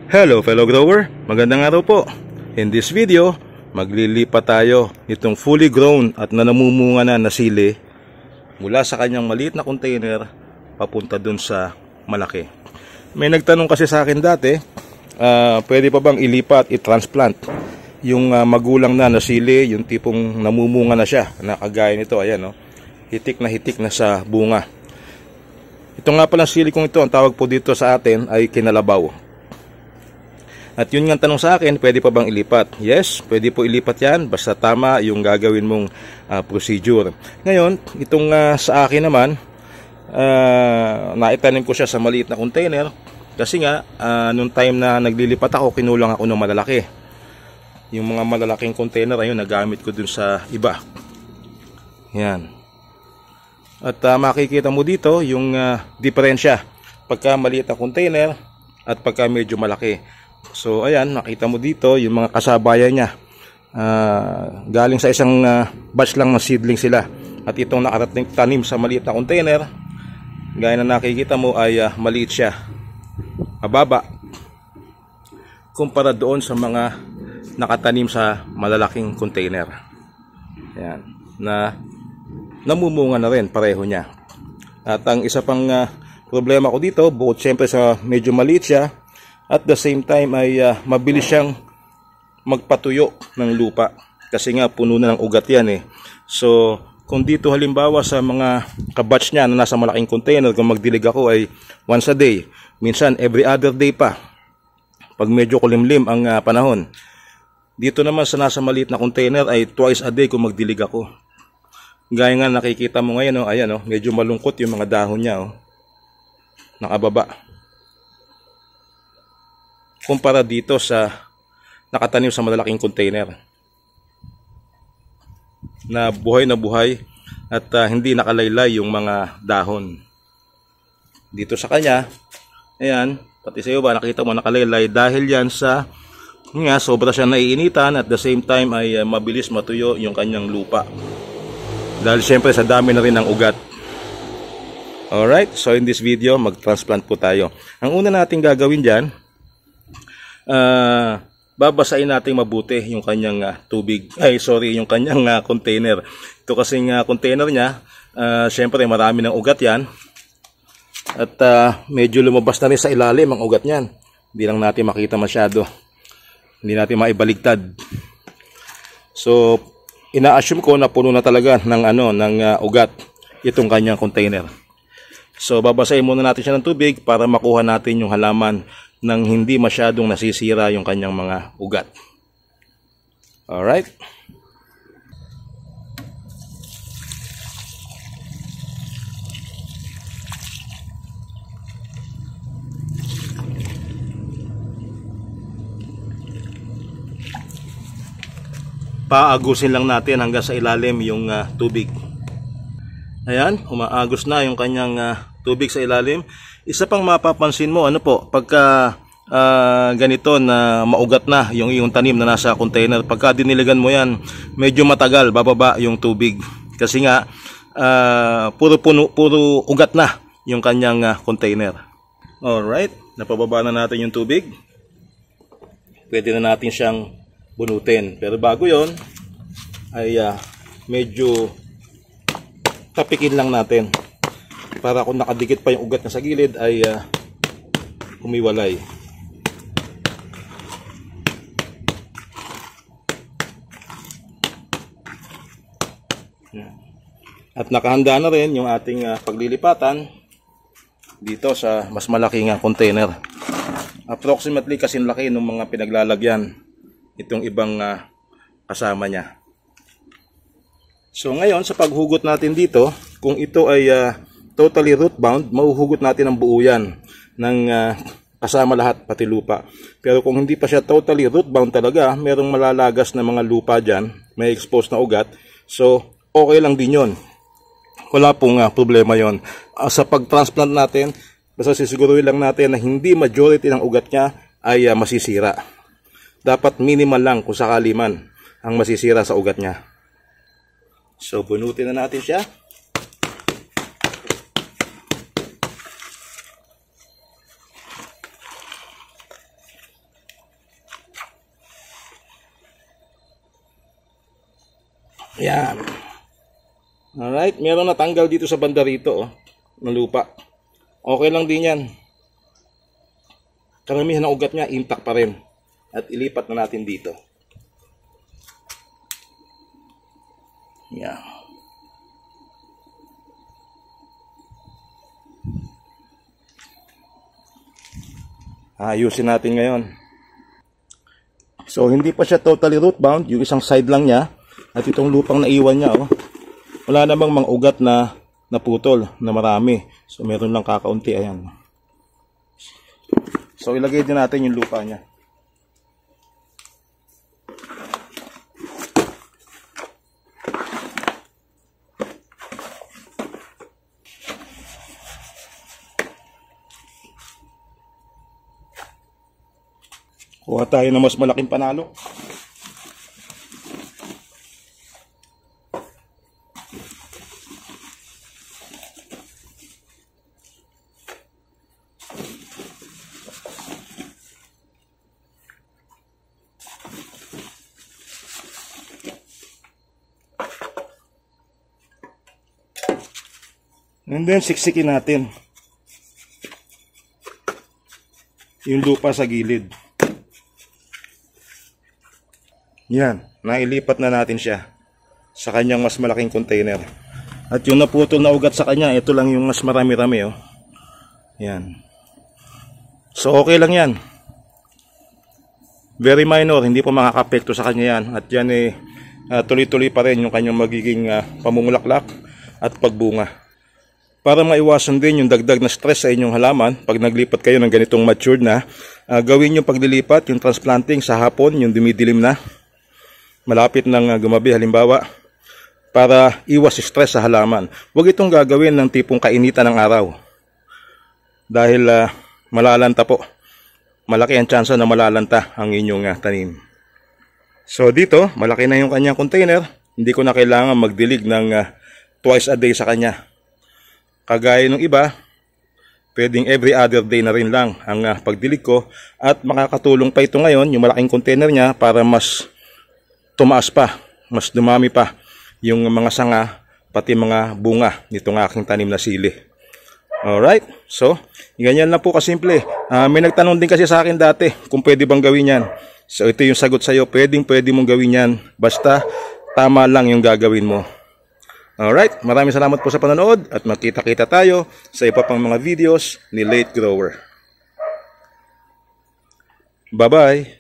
Hello fellow grower, magandang araw po. In this video, maglilipat tayo nitong fully grown at namumunga na sili mula sa kanyang maliit na container papunta dun sa malaki. May nagtanong kasi sa akin dati, pwede pa bang ilipat, i-transplant yung magulang na sili, yung tipong namumunga na siya, nakagaya nito, ayan, no? Hitik na sa bunga. Ito nga pala sili kong ito, ang tawag po dito sa atin ay kinalabaw. At yun nga tanong sa akin, pwede pa bang ilipat? Yes, pwede po ilipat yan, basta tama yung gagawin mong procedure. Ngayon, itong sa akin naman, naitanim ko siya sa maliit na container. Kasi nga, nung time na naglilipat ako, kinulang ako ng malalaki. Yung mga malalaking container, ayun, nagamit ko dun sa iba. Yan. At makikita mo dito yung diferensya pagka maliit na container at pagka medyo malaki. So ayan, nakita mo dito yung mga kasabayan niya, galing sa isang batch lang ng seedling sila. At itong nakarating tanim sa maliit na container, gaya na nakikita mo ay maliit siya, mababa kumpara doon sa mga nakatanim sa malalaking container. Ayan, na namumunga na rin pareho niya. At ang isa pang problema ko dito, bukod syempre sa medyo maliit siya, at the same time ay mabilis siyang magpatuyo ng lupa kasi nga puno na ng ugat yan eh. So kung dito halimbawa sa mga kabatch niya na nasa malaking container, kung magdilig ako ay once a day, minsan every other day pa pag medyo kulimlim ang panahon. Dito naman sa nasa maliit na container ay twice a day kung magdilig ako. Gaya nga nakikita mo ngayon, oh, ayan, oh, medyo malungkot yung mga dahon niya, oh, nakababa kumpara dito sa nakatanim sa malalaking container na buhay at hindi nakalaylay yung mga dahon. Dito sa kanya, ayan, pati sa iyo ba nakita mo nakalaylay dahil yan sa nga sobra siya naiinitan, at the same time ay mabilis matuyo yung kanyang lupa dahil syempre sa dami na rin ng ugat. Alright, so in this video mag-transplant po tayo. Ang una nating gagawin dyan, babasahin natin mabuti yung kanyang yung kanyang container. Ito kasing container niya, syempre marami ng ugat yan, at medyo lumabas na rin sa ilalim ang ugat niyan. Hindi lang natin makita masyado, hindi natin maibaligtad. So ina-assume ko na puno na talaga ng ugat itong kanyang container. So babasahin muna natin siya ng tubig para makuha natin yung halaman nang hindi masyadong nasisira yung kanyang mga ugat. Alright? Paagusin lang natin hanggang sa ilalim yung tubig. Ayan, umaagos na yung kanyang tubig sa ilalim. Isa pang mapapansin mo, pagka ganito na maugat na yung tanim na nasa container, pagka diniligan mo yan, medyo matagal bababa yung tubig. Kasi nga, puro ugat na yung kanyang container. Alright, napababa na natin yung tubig. Pwede na natin siyang bunutin. Pero bago yon ay medyo tapikin lang natin para kung nakadikit pa yung ugat na sa gilid ay humiwalay. At nakahanda na rin yung ating paglilipatan dito sa mas malaking container. Approximately kasing laki ng mga pinaglalagyan itong ibang kasama niya. So ngayon sa paghugot natin dito, kung ito ay totally root bound, mahuhugot natin ang buo yan ng kasama lahat pati lupa. Pero kung hindi pa siya totally root bound talaga, merong malalagas na mga lupa dyan, may exposed na ugat, so okay lang din yon. Wala pong problema yon. Sa pag-transplant natin, basta sisiguruhin lang natin na hindi majority ng ugat niya ay masisira. Dapat minimal lang kung sakali man ang masisira sa ugat niya. So bunutin na natin siya. Yan. Alright, meron natanggal dito sa banda rito, oh, ng lupa. Okay lang din yan. Karamihan ng ugat niya, intact pa rin. At ilipat na natin dito. Yan. Ayusin natin ngayon. So, hindi pa siya totally root bound. Yung isang side lang niya. At itong lupang naiwan niya, oh, wala namang mga ugat na naputol na marami. So, meron lang kakaunti. Ayan. So, ilagay din natin yung lupa niya. Kuha tayo ng mas malaking panalo. And then, siksikin natin yung lupa sa gilid. Yan, nailipat na natin siya sa kanyang mas malaking container. At yung naputol na ugat sa kanya, ito lang yung mas marami-rami, oh. Yan. So, okay lang yan. Very minor, hindi po makakapekto sa kanya yan. At yan tuloy-tuloy pa rin yung kanyang magiging pamumulaklak at pagbunga. Para maiwasan din yung dagdag na stress sa inyong halaman, pag naglipat kayo ng ganitong matured na, gawin yung paglilipat, yung transplanting sa hapon, yung dumidilim na, malapit ng gumabi halimbawa, para iwas stress sa halaman. Huwag itong gagawin ng tipong kainitan ng araw. Dahil malalanta po. Malaki ang tsansa na malalanta ang inyong tanim. So dito, malaki na yung kanyang container. Hindi ko na kailangan magdilig ng twice a day sa kanya. Kagaya ng iba, pwedeng every other day na rin lang ang pagdilig ko. At makakatulong pa ito ngayon, yung malaking container niya, para mas tumaas pa, mas dumami pa yung mga sanga, pati mga bunga nitong aking tanim na sili. Alright, so, ganyan lang po kasimple. May nagtanong din kasi sa akin dati kung pwede bang gawin yan. So, ito yung sagot sa'yo, pwede mong gawin yan, basta tama lang yung gagawin mo. Alright, maraming salamat po sa panonood at magkita-kita tayo sa iba pang mga videos ni Late Grower. Bye-bye!